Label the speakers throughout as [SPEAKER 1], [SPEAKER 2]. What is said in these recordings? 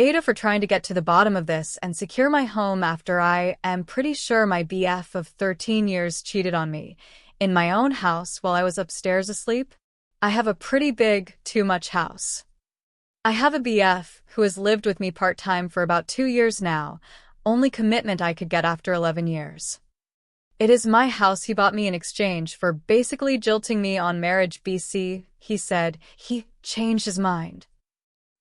[SPEAKER 1] AITA for trying to get to the bottom of this and secure my home after I am pretty sure my BF of 13 years cheated on me in my own house while I was upstairs asleep. I have a pretty big, too much house. I have a BF who has lived with me part-time for about 2 years now, only commitment I could get after 11 years. It is my house he bought me in exchange for basically jilting me on marriage. BC, he said he changed his mind.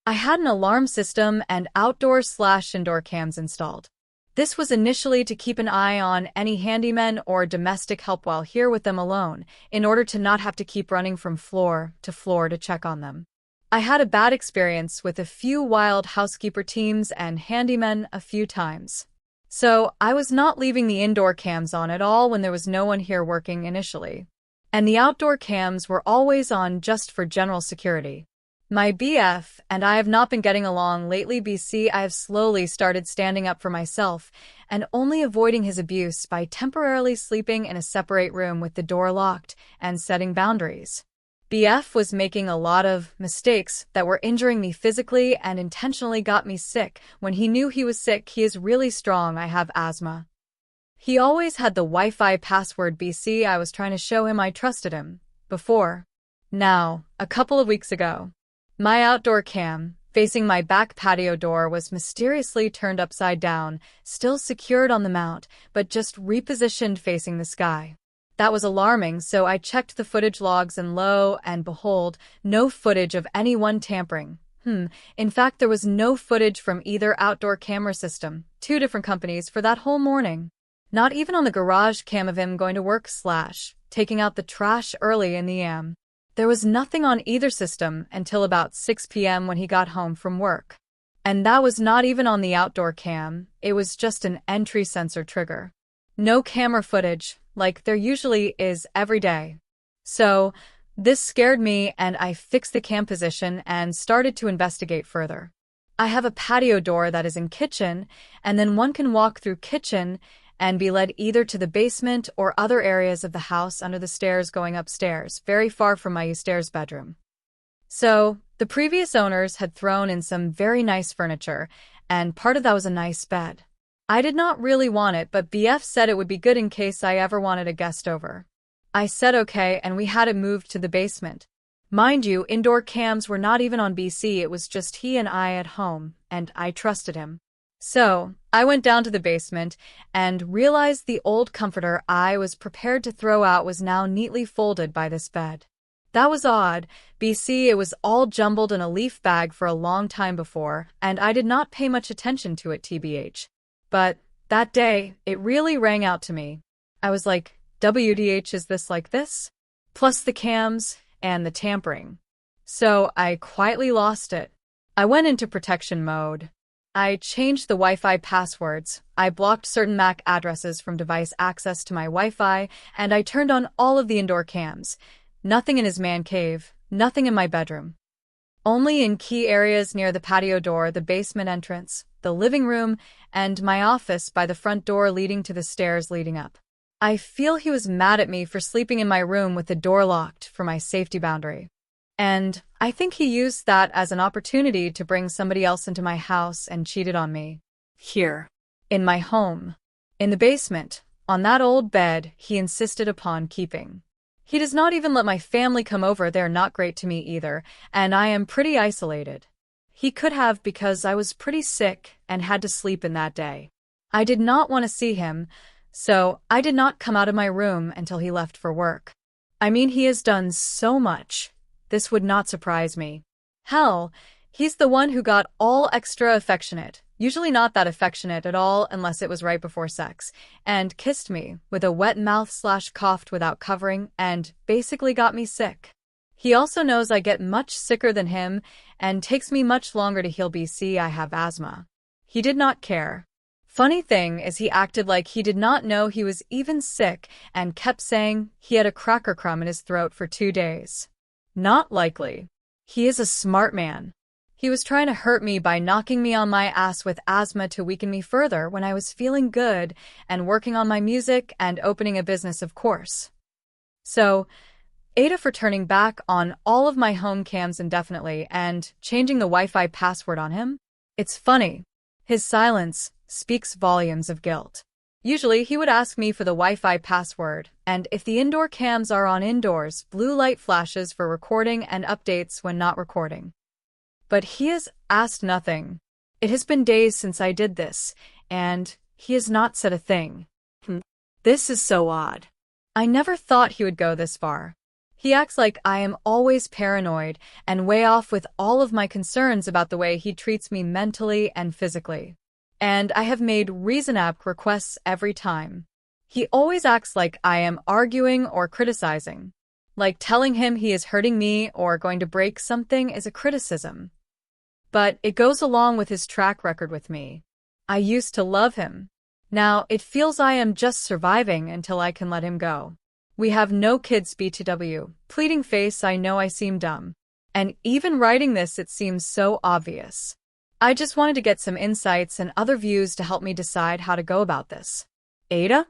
[SPEAKER 1] I had an alarm system and outdoor/indoor cams installed. This was initially to keep an eye on any handymen or domestic help while here with them alone, in order to not have to keep running from floor to check on them. I had a bad experience with a few wild housekeeper teams and handymen a few times. So I was not leaving the indoor cams on at all when there was no one here working initially. And the outdoor cams were always on just for general security. My BF and I have not been getting along lately. BC, I have slowly started standing up for myself and only avoiding his abuse by temporarily sleeping in a separate room with the door locked and setting boundaries. BF was making a lot of mistakes that were injuring me physically and intentionally got me sick. When he knew he was sick, he is really strong. I have asthma. He always had the Wi-Fi password. BC, I was trying to show him I trusted him before. Now, a couple of weeks ago, my outdoor cam, facing my back patio door, was mysteriously turned upside down, still secured on the mount, but just repositioned facing the sky. That was alarming, so I checked the footage logs and lo and behold, no footage of anyone tampering. In fact, there was no footage from either outdoor camera system, 2 different companies, for that whole morning. Not even on the garage cam of him going to work / taking out the trash early in the AM. There was nothing on either system until about 6 p.m. when he got home from work. And that was not even on the outdoor cam, it was just an entry sensor trigger. No camera footage, like there usually is every day. So, this scared me and I fixed the cam position and started to investigate further. I have a patio door that is in kitchen, and then one can walk through kitchen and be led either to the basement or other areas of the house under the stairs going upstairs, very far from my upstairs bedroom. So, the previous owners had thrown in some very nice furniture, and part of that was a nice bed. I did not really want it, but BF said it would be good in case I ever wanted a guest over. I said okay, and we had it moved to the basement. Mind you, indoor cams were not even on. BC, it was just he and I at home, and I trusted him. So, I went down to the basement and realized the old comforter I was prepared to throw out was now neatly folded by this bed. That was odd. BC, it was all jumbled in a leaf bag for a long time before, and I did not pay much attention to it, TBH. But that day, it really rang out to me. I was like, WDH, is this like this? Plus the cams and the tampering. So I quietly lost it. I went into protection mode. I changed the Wi-Fi passwords, I blocked certain MAC addresses from device access to my Wi-Fi, and I turned on all of the indoor cams. Nothing in his man cave, nothing in my bedroom. Only in key areas near the patio door, the basement entrance, the living room, and my office by the front door leading to the stairs leading up. I feel he was mad at me for sleeping in my room with the door locked for my safety boundary. And I think he used that as an opportunity to bring somebody else into my house and cheated on me. Here. In my home. In the basement. On that old bed he insisted upon keeping. He does not even let my family come over. They're not great to me either, and I am pretty isolated. He could have, because I was pretty sick and had to sleep in that day. I did not want to see him, so I did not come out of my room until he left for work. I mean, he has done so much. This would not surprise me. Hell, he's the one who got all extra affectionate, usually not that affectionate at all unless it was right before sex, and kissed me with a wet mouth / coughed without covering and basically got me sick. He also knows I get much sicker than him and takes me much longer to heal. BC, I have asthma. He did not care. Funny thing is he acted like he did not know he was even sick and kept saying he had a cracker crumb in his throat for 2 days. Not likely. He is a smart man. He was trying to hurt me by knocking me on my ass with asthma to weaken me further when I was feeling good and working on my music and opening a business, of course. So, AITA for turning back on all of my home cams indefinitely and changing the Wi-Fi password on him. It's funny. His silence speaks volumes of guilt. Usually, he would ask me for the Wi-Fi password, and if the indoor cams are on indoors, blue light flashes for recording and updates when not recording. But he has asked nothing. It has been days since I did this, and he has not said a thing. This is so odd. I never thought he would go this far. He acts like I am always paranoid and way off with all of my concerns about the way he treats me mentally and physically. And I have made reason-app requests every time. He always acts like I am arguing or criticizing. Like telling him he is hurting me or going to break something is a criticism. But it goes along with his track record with me. I used to love him. Now it feels I am just surviving until I can let him go. We have no kids, BTW. Pleading face, I know I seem dumb. And even writing this, it seems so obvious. I just wanted to get some insights and other views to help me decide how to go about this. AITA?